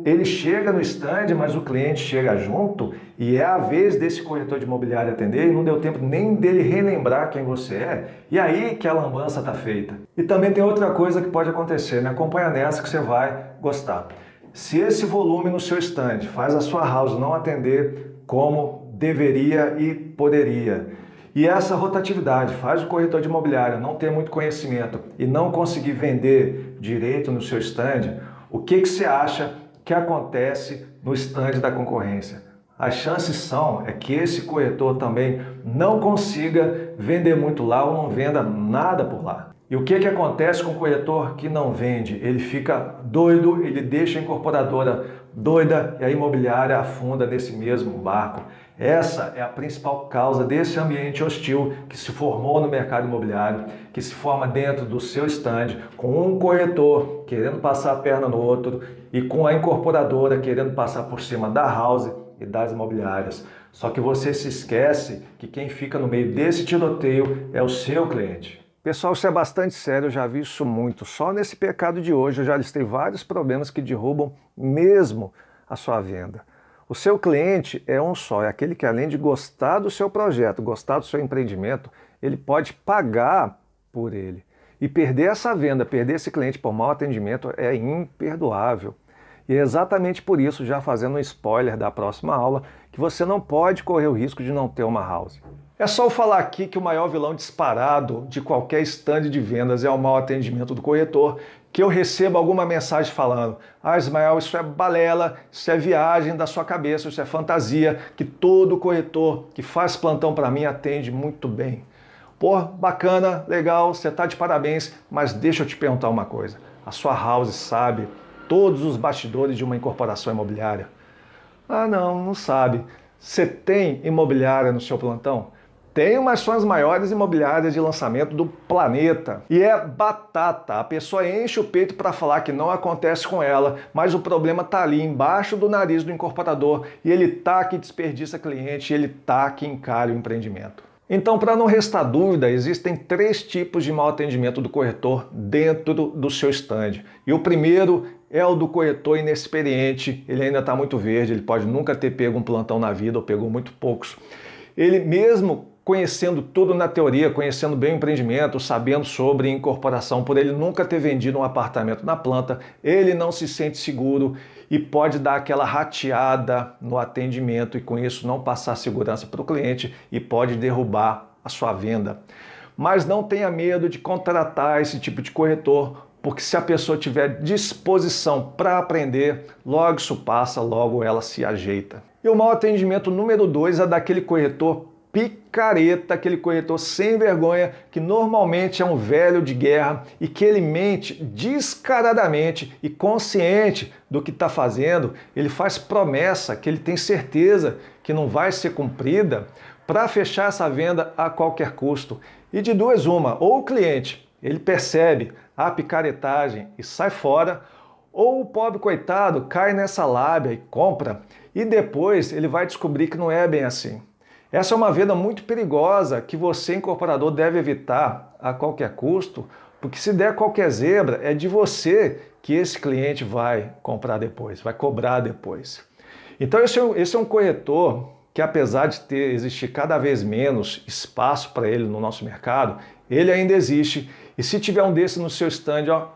ele chega no stand, mas o cliente chega junto e é a vez desse corretor de imobiliário atender e não deu tempo nem dele relembrar quem você é. E aí que a lambança está feita. E também tem outra coisa que pode acontecer, me acompanha nessa que você vai gostar. Se esse volume no seu stand faz a sua house não atender como deveria e poderia, e essa rotatividade faz o corretor de imobiliário não ter muito conhecimento e não conseguir vender direito no seu stand, o que você acha que acontece no stand da concorrência? As chances são que esse corretor também não consiga vender muito lá ou não venda nada por lá. E o que acontece com o corretor que não vende? Ele fica doido, ele deixa a incorporadora doida e a imobiliária afunda nesse mesmo barco. Essa é a principal causa desse ambiente hostil que se formou no mercado imobiliário, que se forma dentro do seu stand, com um corretor querendo passar a perna no outro e com a incorporadora querendo passar por cima da house e das imobiliárias. Só que você se esquece que quem fica no meio desse tiroteio é o seu cliente. Pessoal, isso é bastante sério, eu já vi isso muito. Só nesse pecado de hoje eu já listei vários problemas que derrubam mesmo a sua venda. O seu cliente é um só, é aquele que além de gostar do seu projeto, gostar do seu empreendimento, ele pode pagar por ele. E perder essa venda, perder esse cliente por mau atendimento é imperdoável. E é exatamente por isso, já fazendo um spoiler da próxima aula, que você não pode correr o risco de não ter uma house. É só eu falar aqui que o maior vilão disparado de qualquer stand de vendas é o mau atendimento do corretor, que eu recebo alguma mensagem falando: ah, Ismael, isso é balela, isso é viagem da sua cabeça, isso é fantasia, que todo corretor que faz plantão para mim atende muito bem. Pô, bacana, legal, você tá de parabéns, mas deixa eu te perguntar uma coisa. A sua house sabe todos os bastidores de uma incorporação imobiliária? Ah, não sabe. Você tem imobiliária no seu plantão? Tem umas são as maiores imobiliárias de lançamento do planeta. E é batata. A pessoa enche o peito para falar que não acontece com ela, mas o problema está ali embaixo do nariz do incorporador e ele tá que desperdiça cliente, ele tá que encalha o empreendimento. Então, para não restar dúvida, existem 3 tipos de mau atendimento do corretor dentro do seu stand. E o primeiro é o do corretor inexperiente, ele ainda está muito verde, ele pode nunca ter pego um plantão na vida ou pegou muito poucos. Ele mesmo conhecendo tudo na teoria, conhecendo bem o empreendimento, sabendo sobre incorporação, por ele nunca ter vendido um apartamento na planta, ele não se sente seguro e pode dar aquela rateada no atendimento e com isso não passar segurança para o cliente e pode derrubar a sua venda. Mas não tenha medo de contratar esse tipo de corretor, porque se a pessoa tiver disposição para aprender, logo isso passa, logo ela se ajeita. E o mau atendimento número 2 é daquele corretor picareta, aquele corretor sem vergonha, que normalmente é um velho de guerra e que ele mente descaradamente e consciente do que está fazendo, ele faz promessa que ele tem certeza que não vai ser cumprida para fechar essa venda a qualquer custo. E de duas uma, ou o cliente ele percebe a picaretagem e sai fora, Ou o pobre coitado cai nessa lábia e compra, e depois ele vai descobrir que não é bem assim. Essa é uma venda muito perigosa que você, incorporador, deve evitar a qualquer custo, porque se der qualquer zebra, é de você que esse cliente vai comprar depois, vai cobrar depois. Então esse é um corretor que, apesar de existir cada vez menos espaço para ele no nosso mercado, ele ainda existe. E se tiver um desse no seu stand, ó,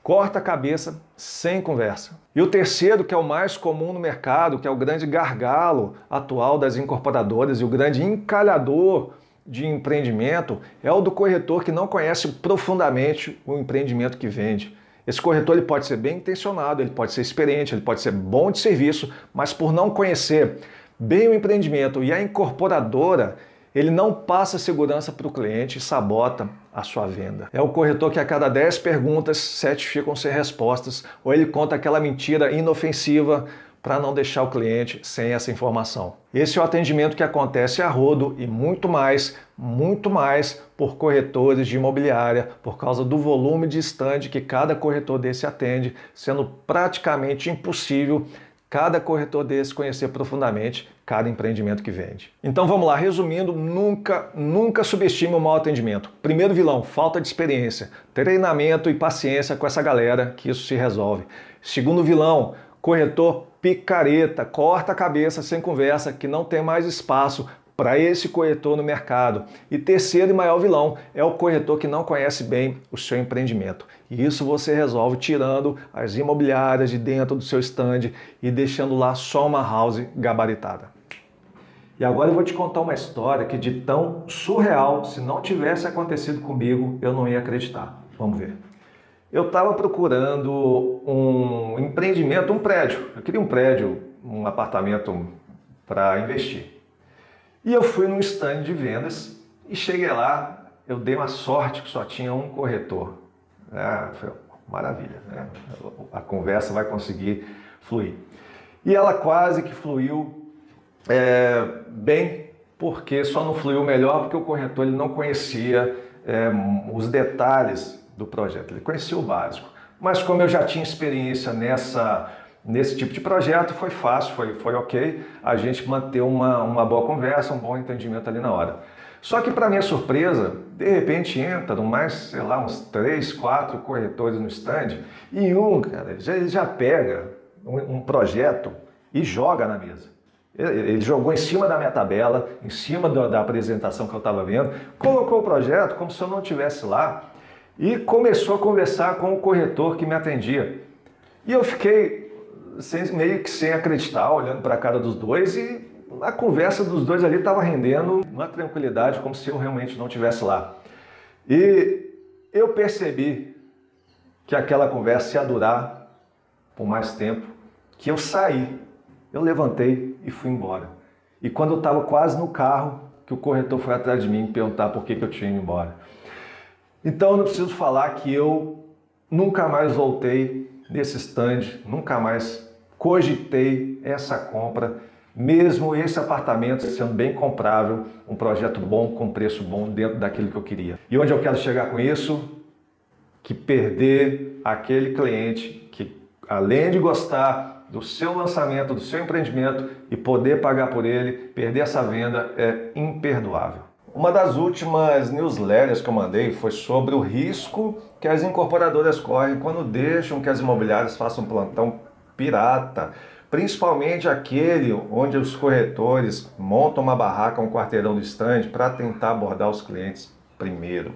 corta a cabeça sem conversa. E o terceiro, que é o mais comum no mercado, que é o grande gargalo atual das incorporadoras e o grande encalhador de empreendimento, é o do corretor que não conhece profundamente o empreendimento que vende. Esse corretor ele pode ser bem intencionado, ele pode ser experiente, ele pode ser bom de serviço, mas por não conhecer bem o empreendimento e a incorporadora, ele não passa segurança para o cliente e sabota a sua venda. É o corretor que a cada 10 perguntas, 7 ficam sem respostas, ou ele conta aquela mentira inofensiva para não deixar o cliente sem essa informação. Esse é o atendimento que acontece a rodo e muito mais por corretores de imobiliária, por causa do volume de stand que cada corretor desse atende, sendo praticamente impossível cada corretor desse conhecer profundamente cada empreendimento que vende. Então vamos lá, resumindo, nunca subestime o mau atendimento. Primeiro vilão, falta de experiência, treinamento e paciência com essa galera que isso se resolve. Segundo vilão, corretor picareta, corta a cabeça sem conversa, que não tem mais espaço para esse corretor no mercado. E terceiro e maior vilão é o corretor que não conhece bem o seu empreendimento. E isso você resolve tirando as imobiliárias de dentro do seu stand e deixando lá só uma house gabaritada. E agora eu vou te contar uma história que de tão surreal, se não tivesse acontecido comigo, eu não ia acreditar. Vamos ver. Eu estava procurando um empreendimento, um prédio. Eu queria um prédio, um apartamento para investir. E eu fui num stand de vendas e cheguei lá, eu dei uma sorte que só tinha um corretor. Foi maravilha, né? A conversa vai conseguir fluir. E ela quase que fluiu bem, porque só não fluiu melhor porque o corretor ele não conhecia os detalhes do projeto, ele conhecia o básico. Mas como eu já tinha experiência nesse tipo de projeto, foi fácil, foi ok a gente manter uma boa conversa, um bom entendimento ali na hora. Só que para minha surpresa, de repente entram mais, sei lá, uns 3, 4 corretores no stand e cara, ele já pega um projeto e joga na mesa. Ele jogou em cima da minha tabela, em cima da apresentação que eu estava vendo, colocou o projeto como se eu não estivesse lá e começou a conversar com o corretor que me atendia. E eu fiquei meio que sem acreditar, olhando para a cara dos dois, e a conversa dos dois ali estava rendendo uma tranquilidade, como se eu realmente não estivesse lá. E eu percebi que aquela conversa ia durar por mais tempo, que eu saí, eu levantei e fui embora. E quando eu estava quase no carro, que o corretor foi atrás de mim perguntar por que eu tinha ido embora. Então eu não preciso falar que eu nunca mais voltei nesse stand, nunca mais cogitei essa compra, mesmo esse apartamento sendo bem comprável, um projeto bom, com preço bom, dentro daquilo que eu queria. E onde eu quero chegar com isso? Que perder aquele cliente que, além de gostar do seu lançamento, do seu empreendimento e poder pagar por ele, perder essa venda é imperdoável. Uma das últimas newsletters que eu mandei foi sobre o risco que as incorporadoras correm quando deixam que as imobiliárias façam plantão pirata, principalmente aquele onde os corretores montam uma barraca, um quarteirão do stand para tentar abordar os clientes primeiro.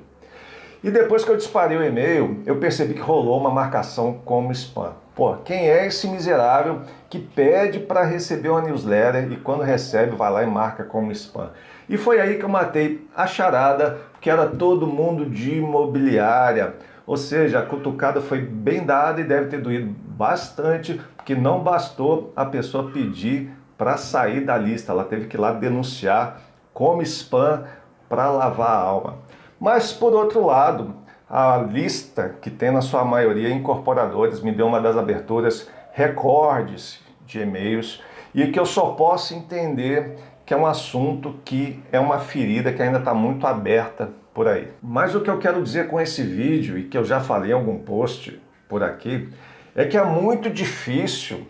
E depois que eu disparei o e-mail, eu percebi que rolou uma marcação como spam. Pô, quem é esse miserável que pede para receber uma newsletter e quando recebe vai lá e marca como spam? E foi aí que eu matei a charada, que era todo mundo de imobiliária. Ou seja, a cutucada foi bem dada e deve ter doído bastante, porque não bastou a pessoa pedir para sair da lista, ela teve que ir lá denunciar como spam para lavar a alma. Mas, por outro lado, a lista, que tem na sua maioria incorporadores, me deu uma das aberturas recordes de e-mails e que eu só posso entender que é um assunto que é uma ferida que ainda está muito aberta por aí. Mas o que eu quero dizer com esse vídeo, e que eu já falei em algum post por aqui, é que é muito difícil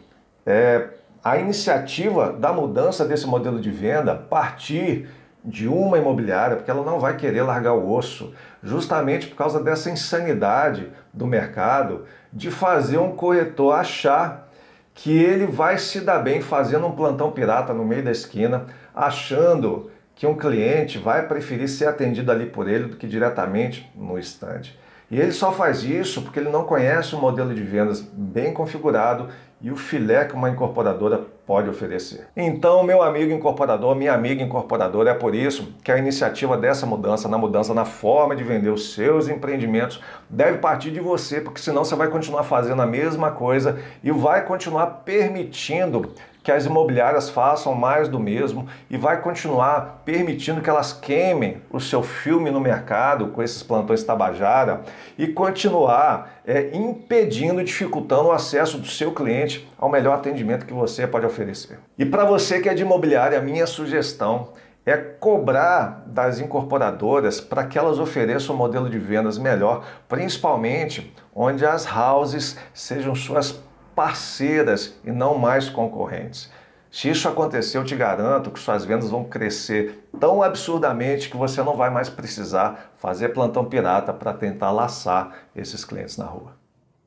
a iniciativa da mudança desse modelo de venda partir de uma imobiliária, porque ela não vai querer largar o osso, justamente por causa dessa insanidade do mercado de fazer um corretor achar que ele vai se dar bem fazendo um plantão pirata no meio da esquina, achando que um cliente vai preferir ser atendido ali por ele do que diretamente no estande. E ele só faz isso porque ele não conhece o modelo de vendas bem configurado e o filé que uma incorporadora pode oferecer. Então, meu amigo incorporador, minha amiga incorporadora, é por isso que a iniciativa dessa mudança na forma de vender os seus empreendimentos deve partir de você, porque senão você vai continuar fazendo a mesma coisa e vai continuar permitindo que as imobiliárias façam mais do mesmo e vai continuar permitindo que elas queimem o seu filme no mercado com esses plantões Tabajara e continuar impedindo, dificultando o acesso do seu cliente ao melhor atendimento que você pode oferecer. E para você que é de imobiliária, a minha sugestão é cobrar das incorporadoras para que elas ofereçam um modelo de vendas melhor, principalmente onde as houses sejam suas parceiras e não mais concorrentes. Se isso acontecer, eu te garanto que suas vendas vão crescer tão absurdamente que você não vai mais precisar fazer plantão pirata para tentar laçar esses clientes na rua.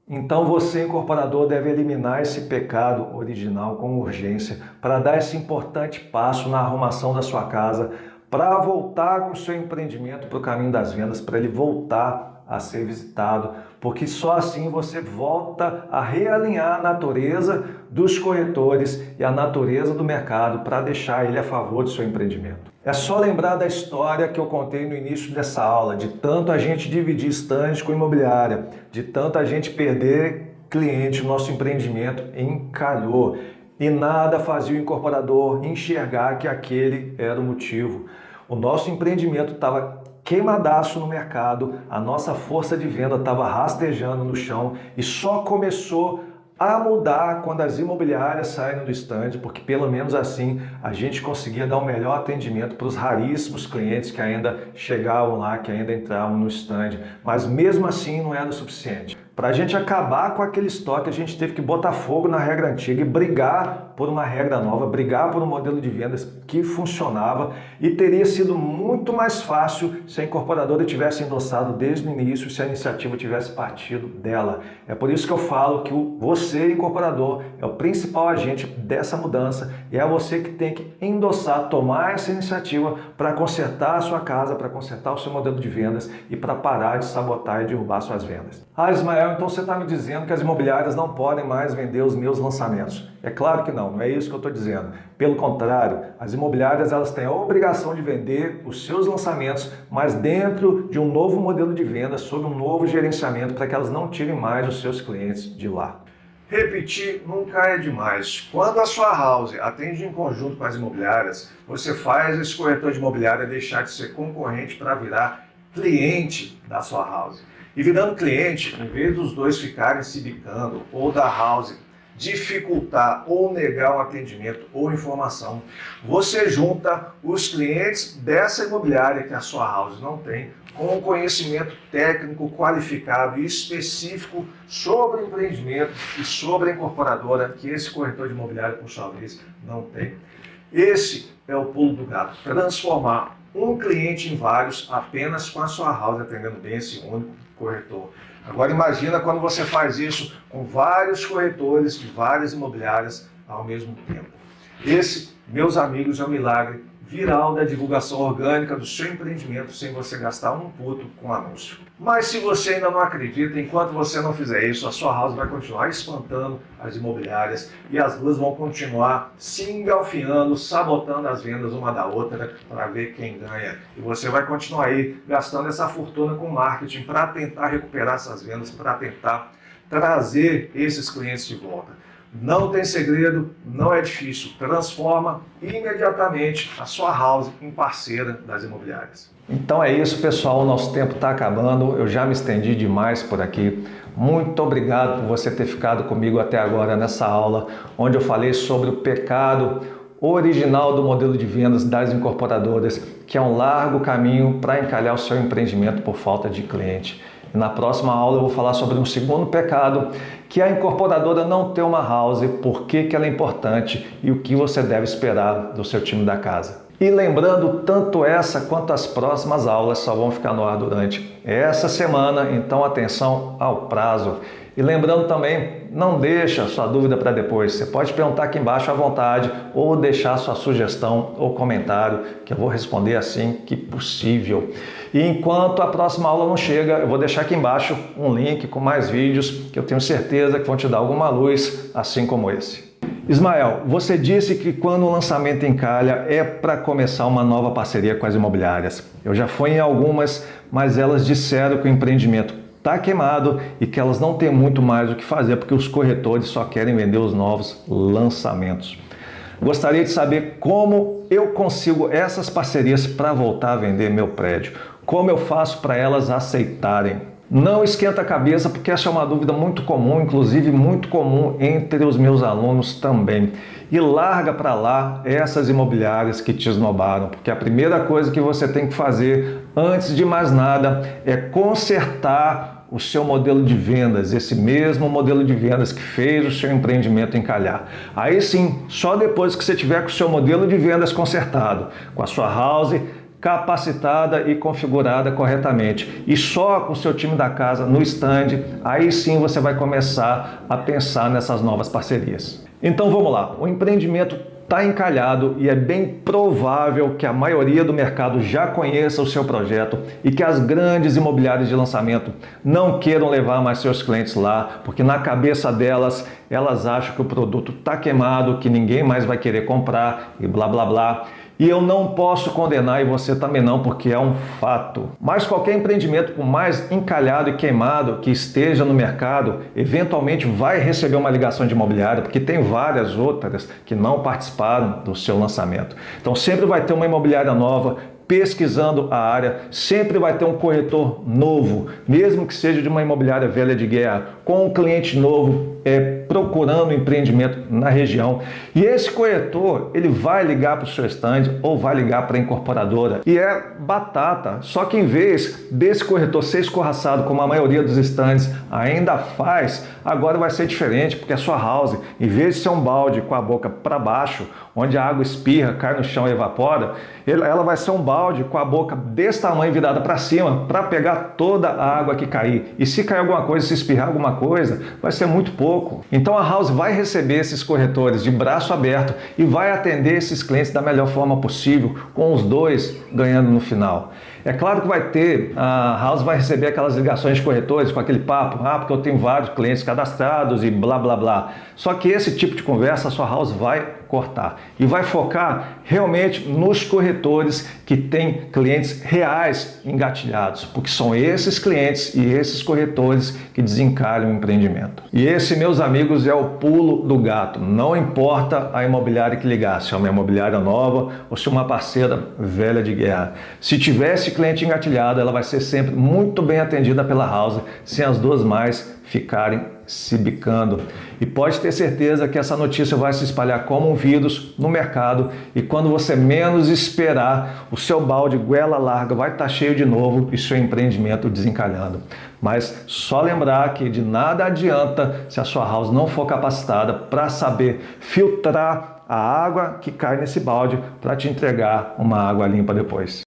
Então você, incorporador, deve eliminar esse pecado original com urgência para dar esse importante passo na arrumação da sua casa, para voltar com o seu empreendimento para o caminho das vendas, para ele voltar a ser visitado, porque só assim você volta a realinhar a natureza dos corretores e a natureza do mercado para deixar ele a favor do seu empreendimento. É só lembrar da história que eu contei no início dessa aula, de tanto a gente dividir estandes com imobiliária, de tanto a gente perder cliente, o nosso empreendimento encalhou e nada fazia o incorporador enxergar que aquele era o motivo. O nosso empreendimento estava queimadaço no mercado, a nossa força de venda estava rastejando no chão e só começou a mudar quando as imobiliárias saíram do estande, porque pelo menos assim a gente conseguia dar um melhor atendimento para os raríssimos clientes que ainda chegavam lá, que ainda entravam no estande, mas mesmo assim não era o suficiente. Para a gente acabar com aquele estoque, a gente teve que botar fogo na regra antiga e brigar por uma regra nova, brigar por um modelo de vendas que funcionava, e teria sido muito mais fácil se a incorporadora tivesse endossado desde o início, se a iniciativa tivesse partido dela. É por isso que eu falo que você, incorporador, é o principal agente dessa mudança e é você que tem que endossar, tomar essa iniciativa para consertar a sua casa, para consertar o seu modelo de vendas e para parar de sabotar e derrubar suas vendas. Ah, Ismael, então você está me dizendo que as imobiliárias não podem mais vender os meus lançamentos. É claro que não é isso que eu estou dizendo. Pelo contrário, as imobiliárias elas têm a obrigação de vender os seus lançamentos, mas dentro de um novo modelo de venda, sob um novo gerenciamento, para que elas não tirem mais os seus clientes de lá. Repetir nunca é demais. Quando a sua house atende em conjunto com as imobiliárias, você faz esse corretor de imobiliária deixar de ser concorrente para virar cliente da sua house. E virando cliente, em vez dos dois ficarem se bicando ou da house dificultar ou negar um atendimento ou informação, você junta os clientes dessa imobiliária que a sua house não tem com um conhecimento técnico qualificado e específico sobre o empreendimento e sobre a incorporadora que esse corretor de imobiliário, por sua vez, não tem. Esse é o pulo do gato, transformar um cliente em vários apenas com a sua house atendendo bem esse único corretor. Agora imagina quando você faz isso com vários corretores de várias imobiliárias ao mesmo tempo. Esse, meus amigos, é o milagre viral da divulgação orgânica do seu empreendimento sem você gastar um puto com anúncio. Mas se você ainda não acredita, enquanto você não fizer isso, a sua house vai continuar espantando as imobiliárias e as duas vão continuar se engalfinhando, sabotando as vendas uma da outra para ver quem ganha. E você vai continuar aí gastando essa fortuna com marketing para tentar recuperar essas vendas, para tentar trazer esses clientes de volta. Não tem segredo, não é difícil. Transforma imediatamente a sua house em parceira das imobiliárias. Então é isso, pessoal. O nosso tempo está acabando. Eu já me estendi demais por aqui. Muito obrigado por você ter ficado comigo até agora nessa aula, onde eu falei sobre o pecado original do modelo de vendas das incorporadoras, que é um largo caminho para encalhar o seu empreendimento por falta de cliente. E na próxima aula eu vou falar sobre um segundo pecado, que é a incorporadora não ter uma house, por que ela é importante e o que você deve esperar do seu time da casa. E lembrando, tanto essa quanto as próximas aulas só vão ficar no ar durante essa semana, então atenção ao prazo. E lembrando também, não deixa sua dúvida para depois. Você pode perguntar aqui embaixo à vontade ou deixar sua sugestão ou comentário, que eu vou responder assim que possível. E enquanto a próxima aula não chega, eu vou deixar aqui embaixo um link com mais vídeos que eu tenho certeza que vão te dar alguma luz, assim como esse. Ismael, você disse que quando o lançamento encalha é para começar uma nova parceria com as imobiliárias. Eu já fui em algumas, mas elas disseram que o empreendimento está queimado e que elas não têm muito mais o que fazer porque os corretores só querem vender os novos lançamentos. Gostaria de saber como eu consigo essas parcerias para voltar a vender meu prédio. Como eu faço para elas aceitarem? Não esquenta a cabeça, porque essa é uma dúvida muito comum, inclusive muito comum entre os meus alunos também. E larga para lá essas imobiliárias que te esnobaram, porque a primeira coisa que você tem que fazer, antes de mais nada, é consertar o seu modelo de vendas, esse mesmo modelo de vendas que fez o seu empreendimento encalhar. Aí sim, só depois que você tiver com o seu modelo de vendas consertado, com a sua house capacitada e configurada corretamente, e só com o seu time da casa no stand, aí sim você vai começar a pensar nessas novas parcerias. Então vamos lá, o empreendimento está encalhado e é bem provável que a maioria do mercado já conheça o seu projeto e que as grandes imobiliárias de lançamento não queiram levar mais seus clientes lá, porque na cabeça delas, elas acham que o produto está queimado, que ninguém mais vai querer comprar e blá blá blá. E eu não posso condenar, e você também não, porque é um fato. Mas qualquer empreendimento, por mais encalhado e queimado que esteja no mercado, eventualmente vai receber uma ligação de imobiliária, porque tem várias outras que não participaram do seu lançamento. Então sempre vai ter uma imobiliária nova pesquisando a área, sempre vai ter um corretor novo, mesmo que seja de uma imobiliária velha de guerra, com um cliente novo, procurando empreendimento na região. E esse corretor, ele vai ligar para o seu stand ou vai ligar para a incorporadora. E é batata, só que em vez desse corretor ser escorraçado, como a maioria dos stands ainda faz, agora vai ser diferente, porque a sua house, em vez de ser um balde com a boca para baixo, onde a água espirra, cai no chão e evapora, ela vai ser um balde com a boca desse tamanho virada para cima, para pegar toda a água que cair. E se cair alguma coisa, se espirrar alguma coisa, vai ser muito pouco. Então a house vai receber esses corretores de braço aberto e vai atender esses clientes da melhor forma possível, com os dois ganhando no final. É claro que a house vai receber aquelas ligações de corretores com aquele papo, porque eu tenho vários clientes cadastrados e blá blá blá. Só que esse tipo de conversa a sua house vai cortar e vai focar realmente nos corretores que têm clientes reais engatilhados, porque são esses clientes e esses corretores que desencalham o empreendimento. E esse, meus amigos, é o pulo do gato. Não importa a imobiliária que ligar, se é uma imobiliária nova ou se é uma parceira velha de guerra. Se tiver esse cliente engatilhado, ela vai ser sempre muito bem atendida pela house, sem as duas mais ficarem se bicando. E pode ter certeza que essa notícia vai se espalhar como um vírus no mercado e quando você menos esperar, o seu balde goela larga vai estar cheio de novo e seu empreendimento desencalhando. Mas só lembrar que de nada adianta se a sua house não for capacitada para saber filtrar a água que cai nesse balde para te entregar uma água limpa depois.